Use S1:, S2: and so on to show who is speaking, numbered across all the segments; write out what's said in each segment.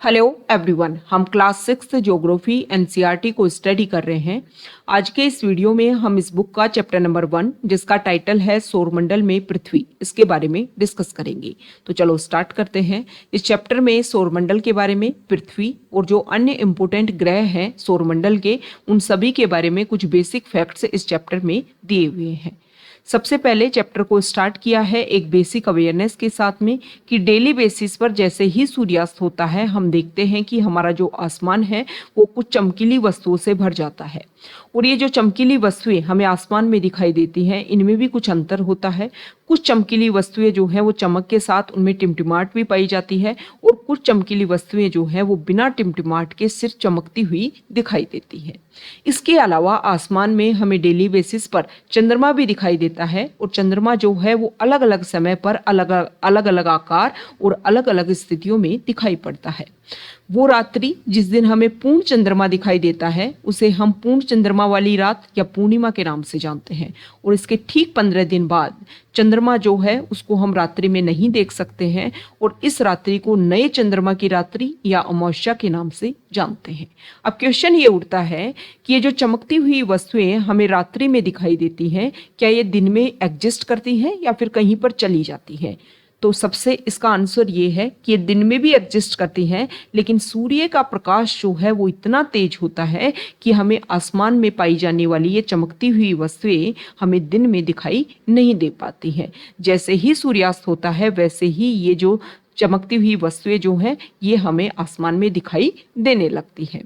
S1: Hello everyone, हम class 6 geography NCERT को study कर रहे हैं। आज के इस वीडियो में हम इस बुक का चैप्टर नंबर 1 जिसका टाइटल है सौरमंडल में पृथ्वी, इसके बारे में डिस्कस करेंगे। तो चलो स्टार्ट करते हैं। इस चैप्टर में सौरमंडल के बारे में, पृथ्वी और जो अन्य इंपोर्टेंट ग्रह हैं सौरमंडल के, उन सभी के बारे में कुछ बेसिक फैक्ट्स इस चैप्टर में दिए हुए हैं। सबसे पहले चैप्टर को स्टार्ट किया है एक बेसिक अवेयरनेस के साथ में कि डेली बेसिस पर जैसे ही सूर्यास्त होता है हम देखते हैं कि हमारा जो आसमान है वो कुछ चमकीली वस्तुओं से भर जाता है। और ये जो चमकीली वस्तुएं हमें आसमान में दिखाई देती हैं इनमें भी कुछ अंतर होता है। कुछ चमकीली वस्तुएं जो हैं वो चमक के साथ उनमें टिमटिमाहट भी पाई जाती है और कुछ चमकीली वस्तुएं जो हैं वो बिना टिमटिमाहट के सिर्फ चमकती हुई दिखाई देती है। इसके अलावा आसमान में हमें डेली बेसिस पर चंद्रमा भी दिखाई देता है और चंद्रमा जो है वो अलग अलग समय पर अलग अलग आकार और अलग अलग स्थितियों में दिखाई पड़ता है। वो रात्रि जिस दिन हमें पूर्ण चंद्रमा दिखाई देता है उसे हम पूर्ण चंद्रमा वाली रात या पूर्णिमा के नाम से जानते हैं। और इसके ठीक 15 दिन बाद चंद्रमा जो है उसको हम रात्रि में नहीं देख सकते हैं और इस रात्रि को नए चंद्रमा की रात्रि या अमावस्या के नाम से जानते हैं। अब क्वेश्चन ये उठता है कि ये जो चमकती हुई वस्तुएं हमें रात्रि में दिखाई देती हैं, क्या ये दिन में एग्जिस्ट करती हैं या फिर कहीं पर चली जाती हैं? तो सबसे इसका आंसर ये है कि ये दिन में भी एग्जिस्ट करती हैं, लेकिन सूर्य का प्रकाश जो है वो इतना तेज होता है कि हमें आसमान में पाई जाने वाली ये चमकती हुई वस्तुएं हमें दिन में दिखाई नहीं दे पाती हैं। जैसे ही सूर्यास्त होता है वैसे ही ये जो चमकती हुई वस्तुएं जो हैं ये हमें आसमान में दिखाई देने लगती हैं।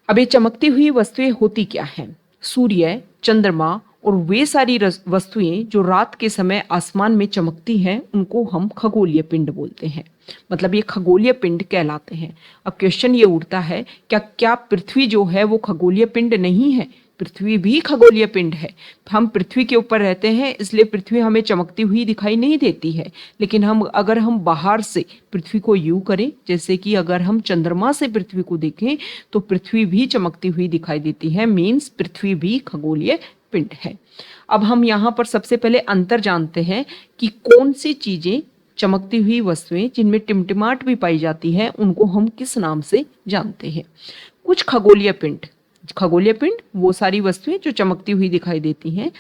S1: अब ये चमकती हुई वस्तुएं होती क्या हैं? सूर्य, चंद्रमा और वे सारी वस्तुएं जो रात के समय आसमान में चमकती हैं उनको हम खगोलीय पिंड बोलते हैं। मतलब ये खगोलीय पिंड कहलाते हैं। अब क्वेश्चन ये उठता है क्या पृथ्वी जो है वो खगोलीय पिंड नहीं है? पृथ्वी भी खगोलीय पिंड है। हम पृथ्वी के ऊपर रहते हैं इसलिए पृथ्वी हमें चमकती हुई दिखाई नहीं देती है, लेकिन अगर हम बाहर से पृथ्वी को यूं करें, जैसे कि अगर हम चंद्रमा से पृथ्वी को देखें तो पृथ्वी भी चमकती हुई दिखाई देती है। मीन्स पृथ्वी भी खगोलीय पिंड है। अब हम यहाँ पर सबसे पहले अंतर जानते हैं कि कौन सी चीजें, चमकती हुई वस्तुएं जिनमें टिमटिमाहट भी पाई जाती है, उनको हम किस नाम से जानते हैं। कुछ खगोलीय पिंड वो सारी वस्तुएं जो चमकती हुई दिखाई देती हैं।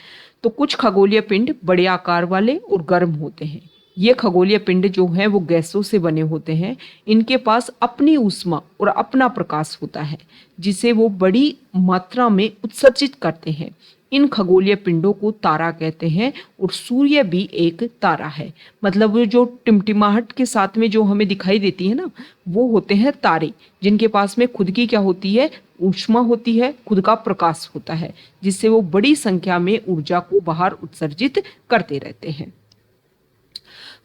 S1: तो कुछ खगोलीय पिंड बड़े आकार वाले और गर्म होते हैं। ये खगोलीय पिंड जो है वो गैसों से बने होते हैं। इनके पास अपनी ऊष्मा और अपना प्रकाश होता है जिसे वो बड़ी मात्रा में उत्सर्जित करते हैं। इन खगोलीय पिंडों को तारा कहते हैं और सूर्य भी एक तारा है। मतलब वो जो टिमटिमाहट के साथ में जो हमें दिखाई देती है ना, वो होते हैं तारे, जिनके पास में खुद की क्या होती है, ऊष्मा होती है, खुद का प्रकाश होता है, जिससे वो बड़ी संख्या में ऊर्जा को बाहर उत्सर्जित करते रहते हैं।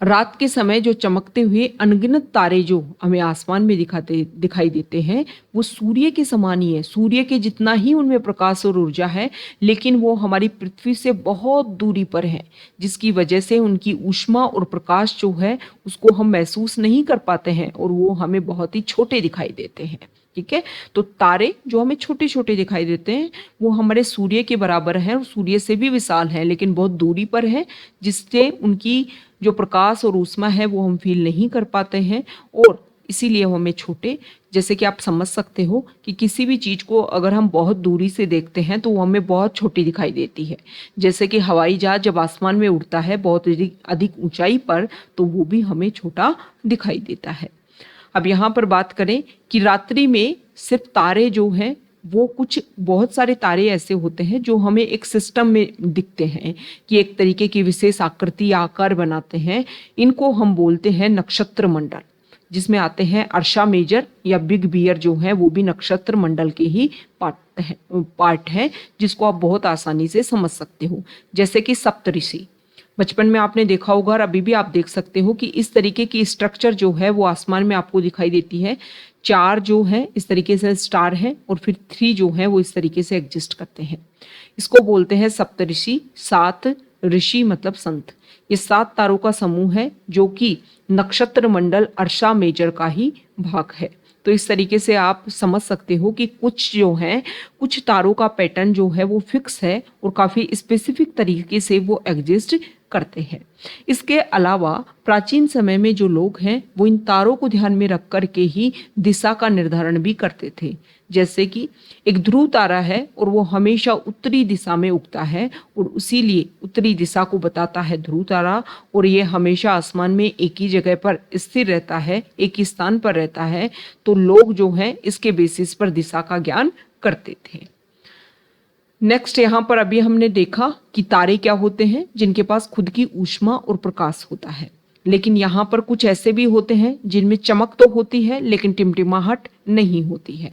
S1: रात के समय जो चमकते हुए अनगिनत तारे जो हमें आसमान में दिखाई देते हैं वो सूर्य के समान ही है। सूर्य के जितना ही उनमें प्रकाश और ऊर्जा है, लेकिन वो हमारी पृथ्वी से बहुत दूरी पर है, जिसकी वजह से उनकी ऊष्मा और प्रकाश जो है उसको हम महसूस नहीं कर पाते हैं और वो हमें बहुत ही छोटे दिखाई देते हैं। ठीक है, तो तारे जो हमें छोटे छोटे दिखाई देते हैं वो हमारे सूर्य के बराबर हैं और सूर्य से भी विशाल हैं, लेकिन बहुत दूरी पर है, जिससे उनकी जो प्रकाश और ऊष्मा है वो हम फील नहीं कर पाते हैं और इसीलिए वो हमें छोटे, जैसे कि आप समझ सकते हो कि किसी भी चीज़ को अगर हम बहुत दूरी से देखते हैं तो वो हमें बहुत छोटी दिखाई देती है। जैसे कि हवाई जहाज जब आसमान में उड़ता है बहुत अधिक ऊंचाई पर, तो वो भी हमें छोटा दिखाई देता है। अब यहाँ पर बात करें कि रात्रि में सिर्फ तारे जो हैं वो कुछ बहुत सारे तारे ऐसे होते हैं जो हमें एक सिस्टम में दिखते हैं कि एक तरीके की विशेष आकृति या आकार बनाते हैं। इनको हम बोलते हैं नक्षत्र मंडल, जिसमें आते हैं अर्शा मेजर या बिग बियर जो है वो भी नक्षत्र मंडल के ही पार्ट है, जिसको आप बहुत आसानी से समझ सकते हो। जैसे कि सप्तऋषि, बचपन में आपने देखा होगा और अभी भी आप देख सकते हो कि इस तरीके की स्ट्रक्चर जो है वो आसमान में आपको दिखाई देती है। 4 जो है इस तरीके से स्टार है और फिर 3 जो है वो इस तरीके से एग्जिस्ट करते हैं। इसको बोलते हैं सप्तऋषि। 7 ऋषि मतलब संत। ये 7 तारों का समूह है जो कि नक्षत्र मंडल अर्शा मेजर का ही भाग है। तो इस तरीके से आप समझ सकते हो कि कुछ जो है, कुछ तारों का पैटर्न जो है वो फिक्स है और काफी स्पेसिफिक तरीके से वो एग्जिस्ट करते हैं। इसके अलावा प्राचीन समय में जो लोग हैं वो इन तारों को ध्यान में रख कर के ही दिशा का निर्धारण भी करते थे। जैसे कि एक ध्रुव तारा है और वो हमेशा उत्तरी दिशा में उगता है और इसीलिए उत्तरी दिशा को बताता है ध्रुव तारा, और ये हमेशा आसमान में एक ही जगह पर स्थिर रहता है, एक ही स्थान पर रहता है। तो लोग जो हैं इसके बेसिस पर दिशा का ज्ञान करते थे। नेक्स्ट यहाँ पर अभी हमने देखा कि तारे क्या होते हैं, जिनके पास खुद की ऊष्मा और प्रकाश होता है। लेकिन यहाँ पर कुछ ऐसे भी होते हैं जिनमें चमक तो होती है लेकिन टिमटिमाहट नहीं होती है।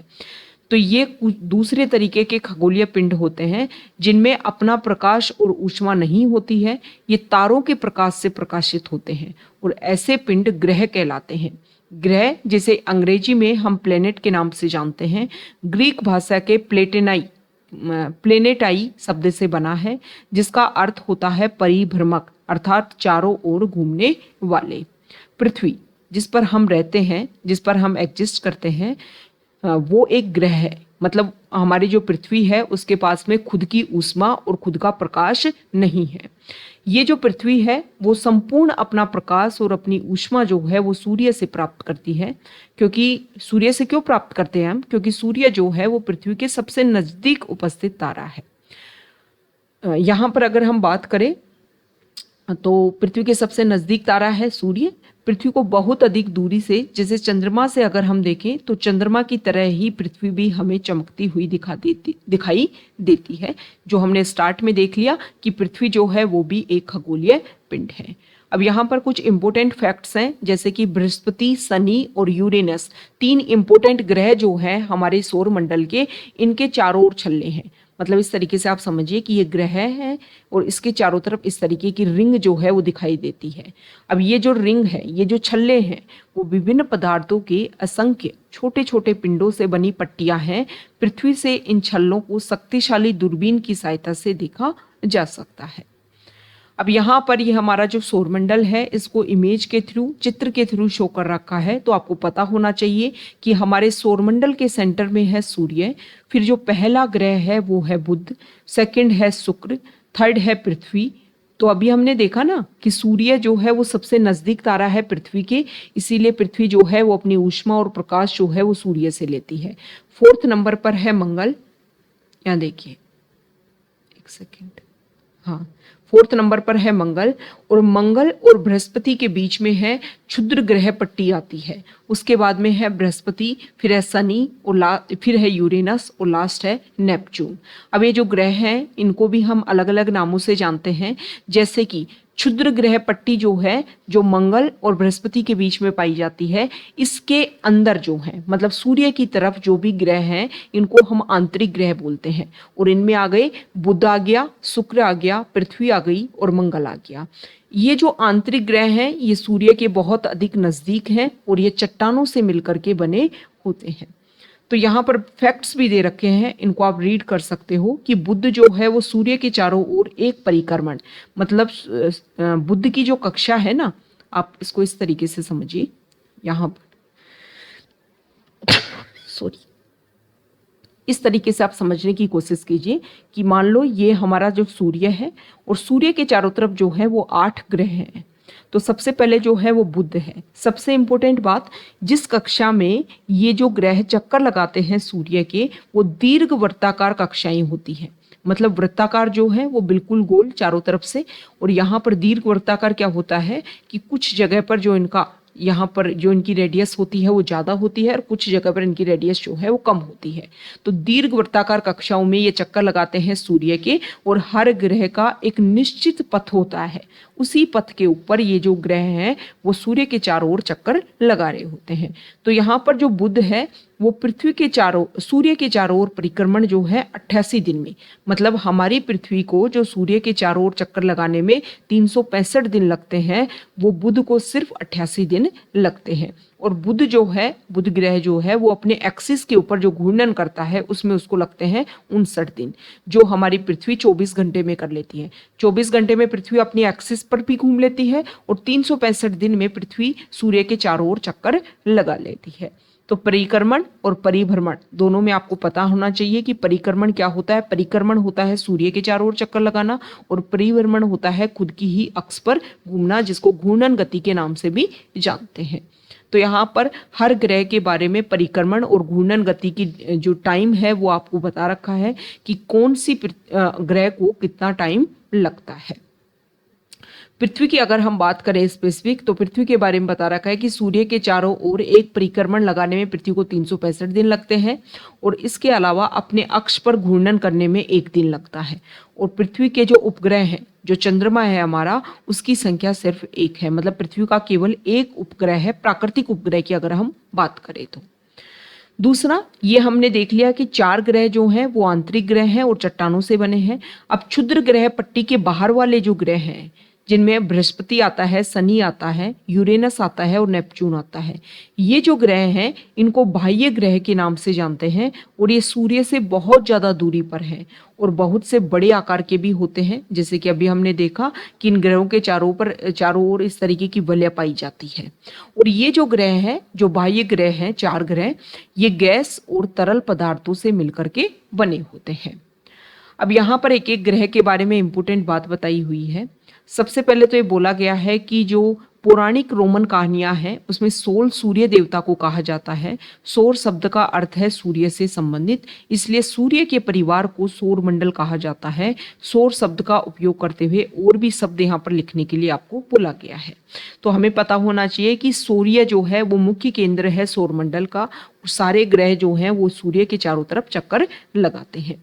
S1: तो ये कुछ दूसरे तरीके के खगोलीय पिंड होते हैं जिनमें अपना प्रकाश और ऊष्मा नहीं होती है। ये तारों के प्रकाश से प्रकाशित होते हैं और ऐसे पिंड ग्रह कहलाते हैं। ग्रह जिसे अंग्रेजी में हम प्लेनेट के नाम से जानते हैं, ग्रीक भाषा के प्लेनेटाई शब्द से बना है, जिसका अर्थ होता है परिभ्रमक, अर्थात चारों ओर घूमने वाले। पृथ्वी जिस पर हम रहते हैं, जिस पर हम एग्जिस्ट करते हैं, वो एक ग्रह है। मतलब हमारी जो पृथ्वी है उसके पास में खुद की ऊष्मा और खुद का प्रकाश नहीं है। ये जो पृथ्वी है वो संपूर्ण अपना प्रकाश और अपनी ऊष्मा जो है वो सूर्य से प्राप्त करती है। क्योंकि सूर्य से क्यों प्राप्त करते हैं हम? क्योंकि सूर्य जो है वो पृथ्वी के सबसे नजदीक उपस्थित तारा है। यहाँ पर अगर हम बात करें तो पृथ्वी के सबसे नजदीक तारा है सूर्य। पृथ्वी को बहुत अधिक दूरी से, जैसे चंद्रमा से अगर हम देखें तो चंद्रमा की तरह ही पृथ्वी भी हमें चमकती हुई दिखाई देती है। जो हमने स्टार्ट में देख लिया कि पृथ्वी जो है वो भी एक खगोलीय पिंड है। अब यहाँ पर कुछ इंपॉर्टेंट फैक्ट्स हैं, जैसे कि बृहस्पति, शनि और यूरेनस, 3 इंपॉर्टेंट ग्रह जो हैं हमारे सौर मंडल के, इनके चारों ओर छल्ले हैं। मतलब इस तरीके से आप समझिए कि ये ग्रह है और इसके चारों तरफ इस तरीके की रिंग जो है वो दिखाई देती है। अब ये जो रिंग है, ये जो छल्ले हैं, वो विभिन्न पदार्थों के असंख्य छोटे छोटे पिंडों से बनी पट्टियां हैं। पृथ्वी से इन छल्लों को शक्तिशाली दूरबीन की सहायता से देखा जा सकता है। अब यहाँ पर ये हमारा जो सौरमंडल है इसको इमेज के थ्रू, चित्र के थ्रू शो कर रखा है। तो आपको पता होना चाहिए कि हमारे सौरमंडल के सेंटर में है सूर्य, फिर जो पहला ग्रह है वो है बुध, सेकंड है शुक्र, थर्ड है पृथ्वी। तो अभी हमने देखा ना कि सूर्य जो है वो सबसे नजदीक तारा है पृथ्वी के, इसीलिए पृथ्वी जो है वो अपनी ऊष्मा और प्रकाश जो है वो सूर्य से लेती है। 4th नंबर पर है मंगल। यहाँ देखिए, एक सेकेंड, हाँ, 4th नंबर पर है मंगल, और मंगल और बृहस्पति के बीच में है क्षुद्र ग्रह पट्टी आती है। उसके बाद में है बृहस्पति, फिर है शनि और फिर है यूरेनस और लास्ट है नेपच्यून। अब ये जो ग्रह हैं इनको भी हम अलग अलग नामों से जानते हैं, जैसे कि क्षुद्र ग्रह पट्टी जो है, जो मंगल और बृहस्पति के बीच में पाई जाती है, इसके अंदर जो है, मतलब सूर्य की तरफ जो भी ग्रह हैं इनको हम आंतरिक ग्रह बोलते हैं। और इनमें आ गए बुध आ गया, शुक्र आ गया, पृथ्वी आ गई और मंगल आ गया। ये जो आंतरिक ग्रह हैं ये सूर्य के बहुत अधिक नजदीक हैं और ये चट्टानों से मिलकर के बने होते हैं। तो यहाँ पर फैक्ट्स भी दे रखे हैं, इनको आप रीड कर सकते हो कि बुध जो है वो सूर्य के चारों ओर एक परिक्रमण, मतलब बुध की जो कक्षा है ना, आप इसको इस तरीके से समझिए। यहाँ पर सॉरी, इस तरीके से आप समझने की कोशिश कीजिए कि मान लो ये हमारा जो सूर्य है और सूर्य के चारों तरफ जो है वो 8 ग्रह हैं। तो सबसे पहले जो है वो बुध है। सबसे इंपॉर्टेंट बात, जिस कक्षा में ये जो ग्रह चक्कर लगाते हैं सूर्य के, वो दीर्घ वृत्ताकार कक्षाएं होती हैं। मतलब वृत्ताकार जो है वो बिल्कुल गोल चारों तरफ से, और यहाँ पर दीर्घ वृत्ताकार क्या होता है कि कुछ जगह पर जो इनका यहाँ पर जो इनकी रेडियस होती है वो ज़्यादा होती है और कुछ जगह पर इनकी रेडियस जो है वो कम होती है। तो दीर्घ वृत्ताकार कक्षाओं में ये चक्कर लगाते हैं सूर्य के, और हर ग्रह का एक निश्चित पथ होता है। उसी पथ के ऊपर ये जो ग्रह हैं वो सूर्य के चारों ओर चक्कर लगा रहे होते हैं। तो यहाँ पर जो बुध है वो पृथ्वी के चारों, सूर्य के चारों ओर परिक्रमण जो है 88 दिन में, मतलब हमारी पृथ्वी को जो सूर्य के चारों ओर चक्कर लगाने में 365 दिन लगते हैं, वो बुध को सिर्फ 88 दिन लगते हैं। और बुध जो है, बुध ग्रह जो है वो अपने एक्सिस के ऊपर जो घूर्णन करता है उसमें उसको लगते हैं 59 दिन, जो हमारी पृथ्वी 24 घंटे में कर लेती है। 24 घंटे में पृथ्वी अपनी एक्सिस पर भी घूम लेती है और 365 दिन में पृथ्वी सूर्य के चारों ओर चक्कर लगा लेती है। तो परिक्रमण और परिभ्रमण दोनों में आपको पता होना चाहिए कि परिक्रमण क्या होता है। परिक्रमण होता है सूर्य के चारों ओर चक्कर लगाना और परिभ्रमण होता है खुद की ही अक्ष पर घूमना, जिसको घूर्णन गति के नाम से भी जानते हैं। तो यहाँ पर हर ग्रह के बारे में परिक्रमण और घूर्णन गति की जो टाइम है वो आपको बता रखा है कि कौन सी ग्रह को कितना टाइम लगता है। पृथ्वी की अगर हम बात करें स्पेसिफिक, तो पृथ्वी के बारे में बता रखा है कि सूर्य के चारों ओर एक परिक्रमण लगाने में पृथ्वी को 365 दिन लगते हैं और इसके अलावा अपने अक्ष पर घूर्णन करने में 1 दिन लगता है। और पृथ्वी के जो उपग्रह हैं, जो चंद्रमा है हमारा, उसकी संख्या सिर्फ 1 है। मतलब पृथ्वी का केवल एक उपग्रह है, प्राकृतिक उपग्रह की अगर हम बात करें तो। दूसरा, ये हमने देख लिया कि 4 ग्रह जो हैं वो आंतरिक ग्रह हैं और चट्टानों से बने हैं। अब क्षुद्र ग्रह पट्टी के बाहर वाले जो ग्रह हैं, जिनमें बृहस्पति आता है, शनि आता है, यूरेनस आता है और नेपच्यून आता है, ये जो ग्रह हैं इनको बाह्य ग्रह के नाम से जानते हैं और ये सूर्य से बहुत ज़्यादा दूरी पर हैं और बहुत से बड़े आकार के भी होते हैं। जैसे कि अभी हमने देखा कि इन ग्रहों के चारों ओर इस तरीके की वलय पाई जाती है। और ये जो ग्रह हैं, जो बाह्य ग्रह हैं, 4 ग्रह, ये गैस और तरल पदार्थों से मिलकर के बने होते हैं। अब यहाँ पर एक एक ग्रह के बारे में इंपॉर्टेंट बात बताई हुई है। सबसे पहले तो ये बोला गया है कि जो पौराणिक रोमन कहानियां हैं उसमें सोल सूर्य देवता को कहा जाता है। सौर शब्द का अर्थ है सूर्य से संबंधित, इसलिए सूर्य के परिवार को सौर मंडल कहा जाता है। सौर शब्द का उपयोग करते हुए और भी शब्द यहाँ पर लिखने के लिए आपको बोला गया है। तो हमें पता होना चाहिए कि सूर्य जो है वो मुख्य केंद्र है सौर मंडल का। सारे ग्रह जो हैं वो सूर्य के चारों तरफ चक्कर लगाते हैं।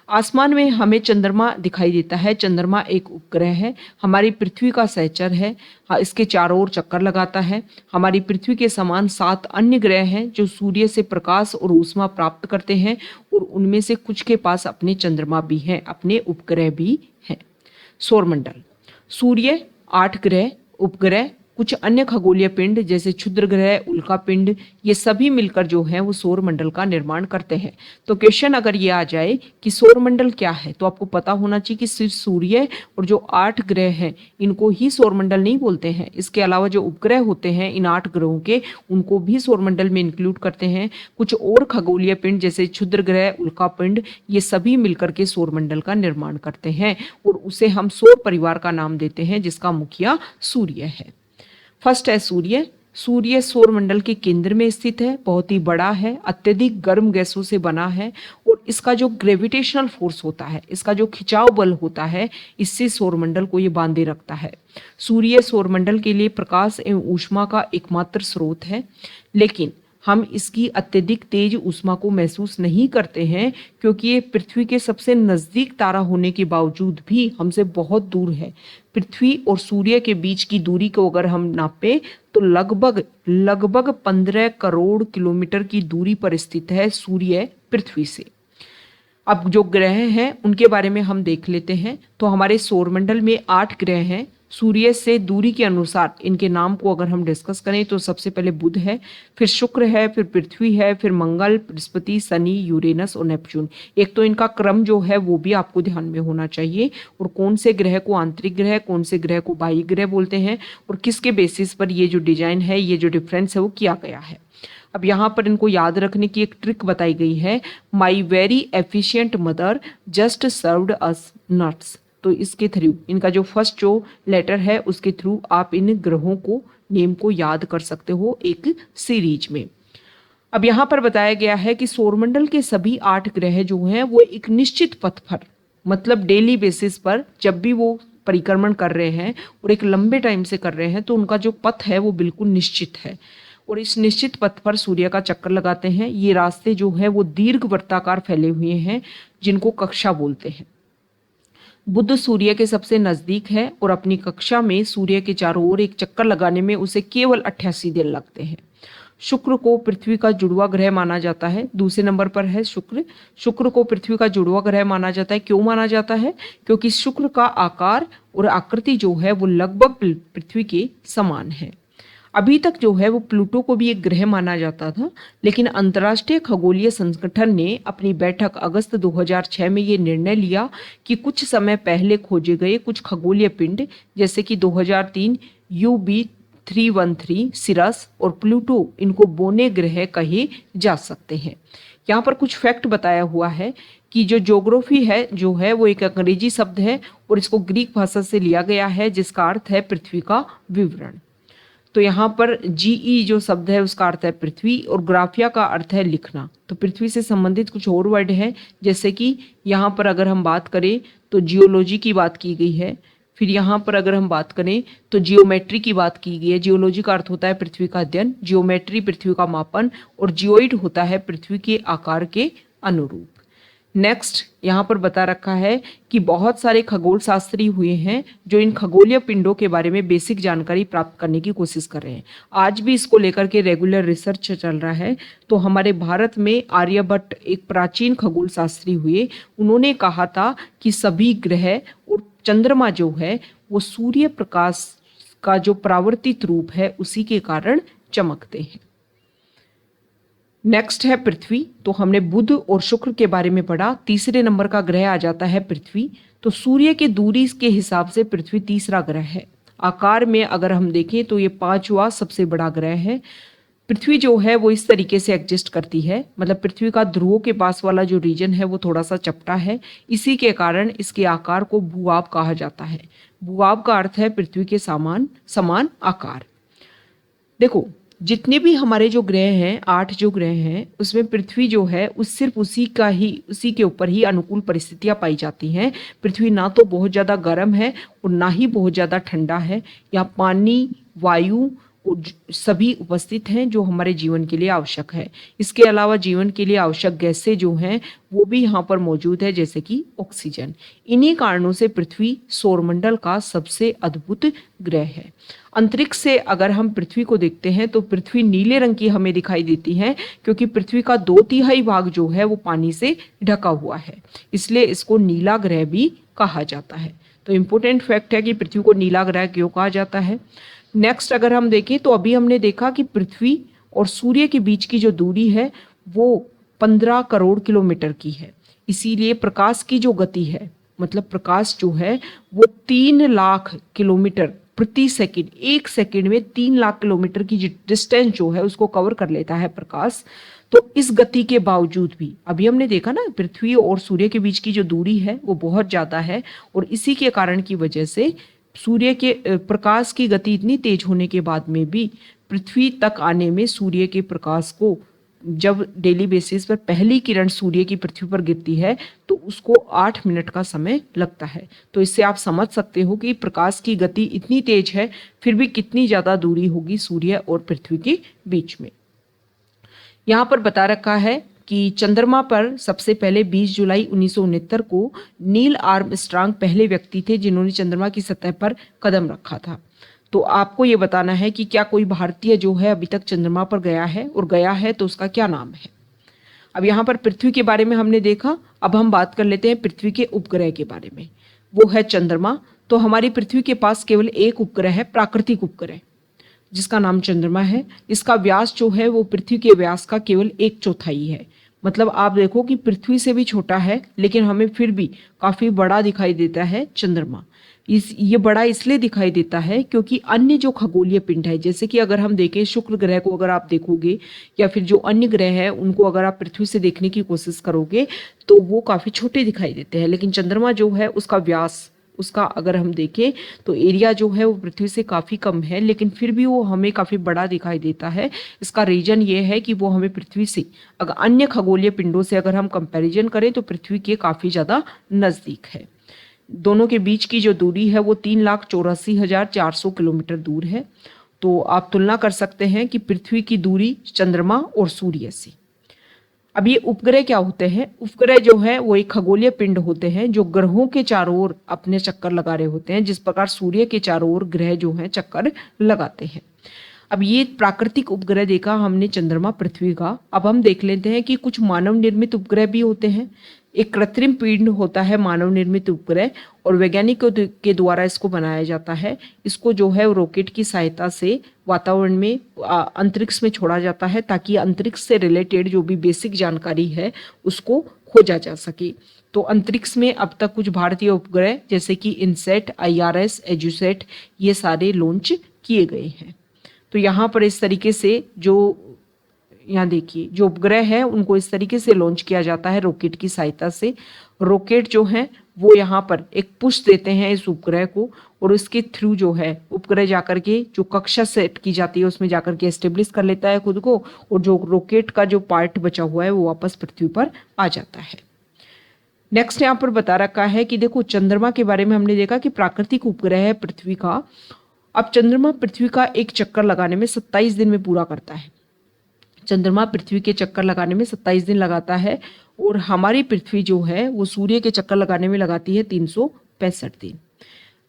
S1: आसमान में हमें चंद्रमा दिखाई देता है। चंद्रमा एक उपग्रह है, हमारी पृथ्वी का सहचर है। इसके चारों ओर चक्कर लगाता है। हमारी पृथ्वी के समान 7 अन्य ग्रह हैं जो सूर्य से प्रकाश और ऊष्मा प्राप्त करते हैं और उनमें से कुछ के पास अपने चंद्रमा भी हैं, अपने उपग्रह भी हैं। सौरमंडल, सूर्य, 8 ग्रह, उपग्रह, कुछ अन्य खगोलीय पिंड जैसे क्षुद्र ग्रह, उल्का पिंड, ये सभी मिलकर जो है वो सौर मंडल का निर्माण करते हैं। तो क्वेश्चन अगर ये आ जाए कि सौर मंडल क्या है, तो आपको पता होना चाहिए कि सिर्फ सूर्य और जो 8 ग्रह हैं इनको ही सौर मंडल नहीं बोलते हैं। इसके अलावा जो उपग्रह होते हैं इन 8 ग्रहों के, उनको भी सौर मंडल में इंक्लूड करते हैं। कुछ और खगोलीय पिंड जैसे क्षुद्र ग्रह, उल्का पिंड, ये सभी मिलकर के सौर मंडल का निर्माण करते हैं और उसे हम सौर परिवार का नाम देते हैं, जिसका मुखिया सूर्य है। फर्स्ट है सूर्य। सूर्य सौर मंडल के केंद्र में स्थित है, बहुत ही बड़ा है, अत्यधिक गर्म गैसों से बना है और इसका जो ग्रेविटेशनल फोर्स होता है, इसका जो खिंचाव बल होता है, इससे सौर मंडल को ये बांधे रखता है। सूर्य सौर मंडल के लिए प्रकाश एवं ऊष्मा का एकमात्र स्रोत है, लेकिन हम इसकी अत्यधिक तेज ऊष्मा को महसूस नहीं करते हैं क्योंकि ये पृथ्वी के सबसे नज़दीक तारा होने के बावजूद भी हमसे बहुत दूर है। पृथ्वी और सूर्य के बीच की दूरी को अगर हम नापें तो लगभग 15 करोड़ किलोमीटर की दूरी पर स्थित है सूर्य पृथ्वी से। अब जो ग्रह हैं उनके बारे में हम देख लेते हैं। तो हमारे सौरमंडल में 8 ग्रह हैं। सूर्य से दूरी के अनुसार इनके नाम को अगर हम डिस्कस करें तो सबसे पहले बुध है, फिर शुक्र है, फिर पृथ्वी है, फिर मंगल, बृहस्पति, शनि, यूरेनस और नेपच्यून। एक तो इनका क्रम जो है वो भी आपको ध्यान में होना चाहिए और कौन से ग्रह को आंतरिक ग्रह, कौन से ग्रह को बाह्य ग्रह बोलते हैं और किसके बेसिस पर ये जो डिजाइन है, ये जो डिफरेंस है वो किया गया है। अब यहाँ पर इनको याद रखने की एक ट्रिक बताई गई है, my very efficient mother just served us nuts. तो इसके थ्रू, इनका जो फर्स्ट जो लेटर है उसके थ्रू आप इन ग्रहों को, नेम को याद कर सकते हो एक सीरीज में। अब यहाँ पर बताया गया है कि सौरमंडल के सभी 8 ग्रह जो हैं वो एक निश्चित पथ पर, मतलब डेली बेसिस पर जब भी वो परिक्रमण कर रहे हैं और एक लंबे टाइम से कर रहे हैं तो उनका जो पथ है वो बिल्कुल निश्चित है और इस निश्चित पथ पर सूर्य का चक्कर लगाते हैं। ये रास्ते जो है वो दीर्घ वृत्ताकार फैले हुए हैं जिनको कक्षा बोलते हैं। बुध सूर्य के सबसे नजदीक है और अपनी कक्षा में सूर्य के चारों ओर एक चक्कर लगाने में उसे केवल 88 दिन लगते हैं। शुक्र को पृथ्वी का जुड़वा ग्रह माना जाता है। दूसरे नंबर पर है शुक्र। शुक्र को पृथ्वी का जुड़वा ग्रह माना जाता है। क्यों माना जाता है? क्योंकि शुक्र का आकार और आकृति जो है वो लगभग पृथ्वी के समान है। अभी तक जो है वो प्लूटो को भी एक ग्रह माना जाता था, लेकिन अंतर्राष्ट्रीय खगोलीय संगठन ने अपनी बैठक अगस्त 2006 में ये निर्णय लिया कि कुछ समय पहले खोजे गए कुछ खगोलीय पिंड जैसे कि 2003 UB313 सिरस और प्लूटो, इनको बोने ग्रह कहे जा सकते हैं। यहाँ पर कुछ फैक्ट बताया हुआ है कि जो ज्योग्राफी है जो है वो एक अंग्रेजी शब्द है और इसको ग्रीक भाषा से लिया गया है, जिसका अर्थ है पृथ्वी का विवरण। तो यहाँ पर जीई जो शब्द है उसका अर्थ है पृथ्वी और ग्राफिया का अर्थ है लिखना। तो पृथ्वी से संबंधित कुछ और वर्ड है, जैसे कि यहाँ पर अगर हम बात करें तो जियोलॉजी की बात की गई है। फिर यहाँ पर अगर हम बात करें तो जियोमेट्री की बात की गई है। जियोलॉजी का अर्थ होता है पृथ्वी का अध्ययन, जियोमेट्री पृथ्वी का मापन और जियोइड होता है पृथ्वी के आकार के अनुरूप। नेक्स्ट यहाँ पर बता रखा है कि बहुत सारे खगोल शास्त्री हुए हैं जो इन खगोलीय पिंडों के बारे में बेसिक जानकारी प्राप्त करने की कोशिश कर रहे हैं। आज भी इसको लेकर के रेगुलर रिसर्च चल रहा है। तो हमारे भारत में आर्यभट्ट एक प्राचीन खगोल शास्त्री हुए, उन्होंने कहा था कि सभी ग्रह और चंद्रमा जो है वो सूर्य प्रकाश का जो परावर्तित रूप है उसी के कारण चमकते हैं। नेक्स्ट है पृथ्वी। तो हमने बुध और शुक्र के बारे में पढ़ा। तीसरे नंबर का ग्रह आ जाता है पृथ्वी। तो सूर्य के दूरी के हिसाब से पृथ्वी तीसरा ग्रह है। आकार में अगर हम देखें तो ये पांचवा सबसे बड़ा ग्रह है। पृथ्वी जो है वो इस तरीके से एग्जिस्ट करती है, मतलब पृथ्वी का ध्रुवों के पास वाला जो रीजन है वो थोड़ा सा चपटा है, इसी के कारण इसके आकार को भूभाग कहा जाता है। भूभाग का अर्थ है पृथ्वी के समान आकार। देखो जितने भी हमारे जो ग्रह हैं, 8 जो ग्रह हैं, उसमें पृथ्वी जो है सिर्फ उसी के ऊपर ही अनुकूल परिस्थितियां पाई जाती हैं। पृथ्वी ना तो बहुत ज़्यादा गर्म है और ना ही बहुत ज़्यादा ठंडा है। यहाँ पानी, वायु सभी उपस्थित हैं जो हमारे जीवन के लिए आवश्यक है। इसके अलावा जीवन के लिए आवश्यक गैसें जो हैं वो भी यहाँ पर मौजूद है, जैसे कि ऑक्सीजन। इन्हीं कारणों से पृथ्वी सौरमंडल का सबसे अद्भुत ग्रह है। अंतरिक्ष से अगर हम पृथ्वी को देखते हैं तो पृथ्वी नीले रंग की हमें दिखाई देती है, क्योंकि पृथ्वी का 2/3 भाग जो है वो पानी से ढका हुआ है, इसलिए इसको नीला ग्रह भी कहा जाता है। तो इम्पोर्टेंट फैक्ट है कि पृथ्वी को नीला ग्रह क्यों कहा जाता है। नेक्स्ट अगर हम देखें तो अभी हमने देखा कि पृथ्वी और सूर्य के बीच की जो दूरी है वो 15 करोड़ किलोमीटर की है। इसीलिए प्रकाश की जो गति है, मतलब प्रकाश जो है वो 3 लाख किलोमीटर प्रति सेकंड, 1 सेकंड में 3 लाख किलोमीटर की डिस्टेंस जो है उसको कवर कर लेता है प्रकाश। तो इस गति के बावजूद भी अभी हमने देखा ना पृथ्वी और सूर्य के बीच की जो दूरी है वो बहुत ज़्यादा है, और इसी के कारण की वजह से सूर्य के प्रकाश की गति इतनी तेज होने के बाद में भी पृथ्वी तक आने में सूर्य के प्रकाश को, जब डेली बेसिस पर पहली किरण सूर्य की पृथ्वी पर गिरती है तो उसको 8 मिनट का समय लगता है। तो इससे आप समझ सकते हो कि प्रकाश की गति इतनी तेज है, फिर भी कितनी ज़्यादा दूरी होगी सूर्य और पृथ्वी के बीच में। यहाँ पर बता रखा है कि चंद्रमा पर सबसे पहले 20 जुलाई 1969 को नील आर्मस्ट्रांग पहले व्यक्ति थे जिन्होंने चंद्रमा की सतह पर कदम रखा था। तो आपको ये बताना है कि क्या कोई भारतीय जो है अभी तक चंद्रमा पर गया है, और गया है तो उसका क्या नाम है। अब यहाँ पर पृथ्वी के बारे में हमने देखा, अब हम बात कर लेते हैं पृथ्वी के उपग्रह के बारे में। वो है चंद्रमा। तो हमारी पृथ्वी के पास केवल एक उपग्रह है, प्राकृतिक उपग्रह, जिसका नाम चंद्रमा है। इसका व्यास जो है वो पृथ्वी के व्यास का केवल 1/4 है। मतलब आप देखो कि पृथ्वी से भी छोटा है, लेकिन हमें फिर भी काफी बड़ा दिखाई देता है चंद्रमा। ये बड़ा इसलिए दिखाई देता है क्योंकि अन्य जो खगोलीय पिंड है, जैसे कि अगर हम देखें शुक्र ग्रह को अगर आप देखोगे या फिर जो अन्य ग्रह है उनको अगर आप पृथ्वी से देखने की कोशिश करोगे तो वो काफी छोटे दिखाई देते हैं। लेकिन चंद्रमा जो है उसका व्यास, उसका अगर हम देखें तो एरिया जो है वो पृथ्वी से काफ़ी कम है, लेकिन फिर भी वो हमें काफ़ी बड़ा दिखाई देता है। इसका रीज़न ये है कि वो हमें पृथ्वी से, अगर अन्य खगोलीय पिंडों से अगर हम कंपैरिजन करें तो पृथ्वी के काफ़ी ज़्यादा नज़दीक है। दोनों के बीच की जो दूरी है वो 3,84,400 किलोमीटर दूर है। तो आप तुलना कर सकते हैं कि पृथ्वी की दूरी चंद्रमा और सूर्य से। अब ये उपग्रह क्या होते हैं? उपग्रह जो है वो एक खगोलीय पिंड होते हैं जो ग्रहों के चारों ओर अपने चक्कर लगा रहे होते हैं, जिस प्रकार सूर्य के चारों ओर ग्रह जो हैं चक्कर लगाते हैं। अब ये प्राकृतिक उपग्रह देखा हमने चंद्रमा पृथ्वी का। अब हम देख लेते हैं कि कुछ मानव निर्मित उपग्रह भी होते हैं। एक कृत्रिम पिंड होता है मानव निर्मित उपग्रह, और वैज्ञानिकों के द्वारा इसको बनाया जाता है। इसको जो है रॉकेट की सहायता से वातावरण में अंतरिक्ष में छोड़ा जाता है, ताकि अंतरिक्ष से रिलेटेड जो भी बेसिक जानकारी है उसको खोजा जा सके। तो अंतरिक्ष में अब तक कुछ भारतीय उपग्रह जैसे कि इनसेट, IRS, एजुसेट, ये सारे लॉन्च किए गए हैं। तो यहाँ पर इस तरीके से जो यहाँ देखिए जो उपग्रह है उनको इस तरीके से लॉन्च किया जाता है रॉकेट की सहायता से। रॉकेट जो है वो यहाँ पर एक पुश देते हैं इस उपग्रह को, और इसके थ्रू जो है उपग्रह जाकर के जो कक्षा सेट की जाती है उसमें जाकर के एस्टेब्लिश कर लेता है खुद को, और जो रॉकेट का जो पार्ट बचा हुआ है वो वापस पृथ्वी पर आ जाता है। नेक्स्ट यहाँ पर बता रखा है कि देखो चंद्रमा के बारे में हमने देखा कि प्राकृतिक उपग्रह है पृथ्वी का। अब चंद्रमा पृथ्वी का एक चक्कर लगाने में 27 दिन में पूरा करता है। चंद्रमा पृथ्वी के चक्कर लगाने में 27 दिन लगाता है, और हमारी पृथ्वी जो है वो सूर्य के चक्कर लगाने में लगाती है 365 दिन।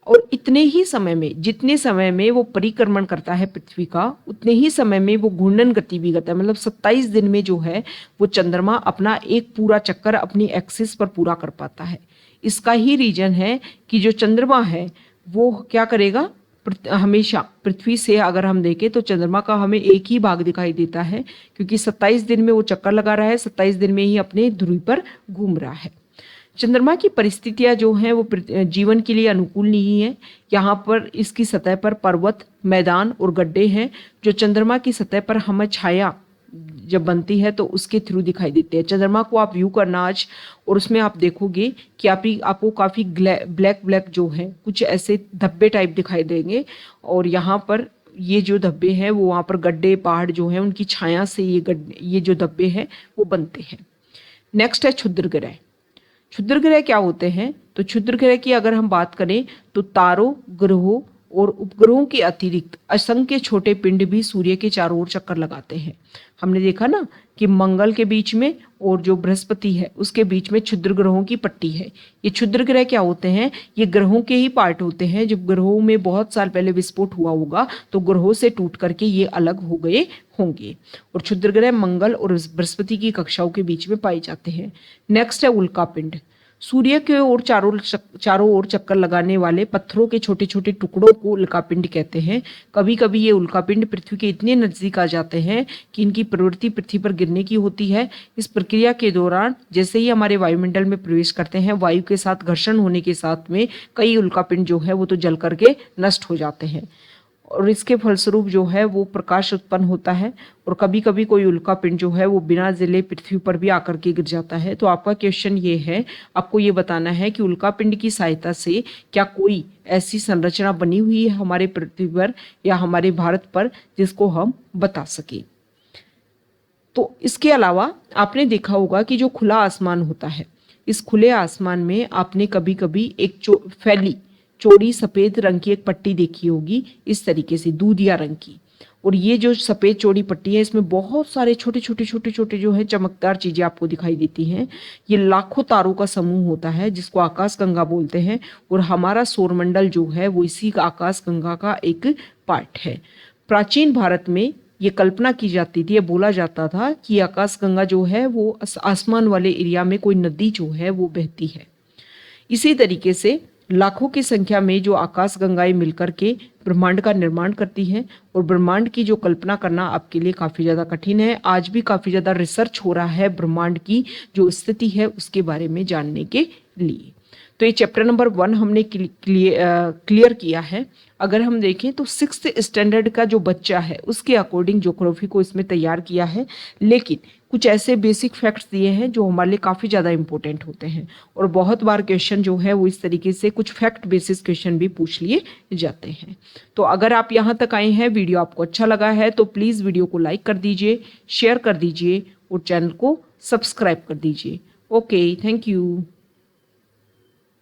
S1: और इतने ही समय में, जितने समय में वो परिक्रमण करता है पृथ्वी का, उतने ही समय में वो घूर्णन गति भी करता है। मतलब 27 दिन में जो है वो चंद्रमा अपना एक पूरा चक्कर अपनी एक्सिस पर पूरा कर पाता है। इसका ही रीजन है कि जो चंद्रमा है वो क्या करेगा, हमेशा पृथ्वी से अगर हम देखें तो चंद्रमा का हमें एक ही भाग दिखाई देता है, क्योंकि 27 दिन में वो चक्कर लगा रहा है, 27 दिन में ही अपने ध्रुव पर घूम रहा है। चंद्रमा की परिस्थितियां जो हैं वो जीवन के लिए अनुकूल नहीं है। यहाँ पर इसकी सतह पर पर्वत, मैदान और गड्ढे हैं, जो चंद्रमा की सतह पर हमें छाया जब बनती है तो उसके थ्रू दिखाई देते हैं। चंद्रमा को आप व्यू करना आज, और उसमें आप देखोगे कि आपको काफ़ी ब्लैक जो है कुछ ऐसे धब्बे टाइप दिखाई देंगे, और यहाँ पर ये जो धब्बे हैं वो वहाँ पर गड्ढे, पहाड़ जो हैं उनकी छाया से ये जो धब्बे हैं वो बनते हैं। नेक्स्ट है क्षुद्र ग्रह। क्षुद्र ग्रह क्या होते हैं? तो क्षुद्र ग्रह की अगर हम बात करें तो तारों, ग्रहों और उपग्रहों के अतिरिक्त असंख्य छोटे पिंड भी सूर्य के चारों ओर चक्कर लगाते हैं। हमने देखा ना कि मंगल के बीच में और जो बृहस्पति है उसके बीच में क्षुद्र ग्रहों की पट्टी है। ये क्षुद्र ग्रह क्या होते हैं? ये ग्रहों के ही पार्ट होते हैं। जब ग्रहों में बहुत साल पहले विस्फोट हुआ होगा तो ग्रहों से टूट करके ये अलग हो गए होंगे, और क्षुद्र ग्रह मंगल और बृहस्पति की कक्षाओं के बीच में पाए जाते हैं। नेक्स्ट है उल्का पिंड। सूर्य के ओर चारों ओर चक्कर लगाने वाले पत्थरों के छोटे छोटे टुकड़ों को उल्कापिंड कहते हैं। कभी कभी ये उल्कापिंड पृथ्वी के इतने नजदीक आ जाते हैं कि इनकी प्रवृत्ति पृथ्वी पर गिरने की होती है। इस प्रक्रिया के दौरान जैसे ही हमारे वायुमंडल में प्रवेश करते हैं, वायु के साथ घर्षण होने के साथ में कई उल्कापिंड जो है वो तो जल करके नष्ट हो जाते हैं, और इसके फलस्वरूप जो है वो प्रकाश उत्पन्न होता है। और कभी कभी कोई उल्का पिंड जो है वो बिना जले पृथ्वी पर भी आकर के गिर जाता है। तो आपका क्वेश्चन ये है, आपको ये बताना है कि उल्का पिंड की सहायता से क्या कोई ऐसी संरचना बनी हुई है हमारे पृथ्वी पर या हमारे भारत पर जिसको हम बता सके। तो इसके अलावा आपने देखा होगा कि जो खुला आसमान होता है, इस खुले आसमान में आपने कभी कभी एक फैली चौड़ी सफेद रंग की एक पट्टी देखी होगी, इस तरीके से दूधिया रंग की। और ये जो सफेद चौड़ी पट्टी है इसमें बहुत सारे छोटे छोटे जो है चमकदार चीजें आपको दिखाई देती हैं। ये लाखों तारों का समूह होता है जिसको आकाशगंगा बोलते हैं, और हमारा सौरमंडल जो है वो इसी आकाशगंगा का एक पार्ट है। प्राचीन भारत में ये कल्पना की जाती थी, ये बोला जाता था कि आकाशगंगा जो है वो आसमान वाले एरिया में कोई नदी जो है वो बहती है। इसी तरीके से लाखों की संख्या में जो आकाशगंगाएं मिलकर के ब्रह्मांड का निर्माण करती हैं, और ब्रह्मांड की जो कल्पना करना आपके लिए काफ़ी ज़्यादा कठिन है। आज भी काफ़ी ज़्यादा रिसर्च हो रहा है ब्रह्मांड की जो स्थिति है उसके बारे में जानने के लिए। तो ये चैप्टर नंबर 1 हमने क्लियर किया है। अगर हम देखें तो 6th स्टैंडर्ड का जो बच्चा है उसके अकॉर्डिंग ज्योग्राफी को इसमें तैयार किया है, लेकिन कुछ ऐसे बेसिक फैक्ट्स दिए हैं जो हमारे लिए काफ़ी ज़्यादा इंपॉर्टेंट होते हैं। और बहुत बार क्वेश्चन जो है वो इस तरीके से कुछ फैक्ट बेसिस क्वेश्चन भी पूछ लिए जाते हैं। तो अगर आप यहाँ तक आए हैं, वीडियो आपको अच्छा लगा है तो प्लीज़ वीडियो को लाइक कर दीजिए, शेयर कर दीजिए और चैनल को सब्सक्राइब कर दीजिए। Okay, thank you.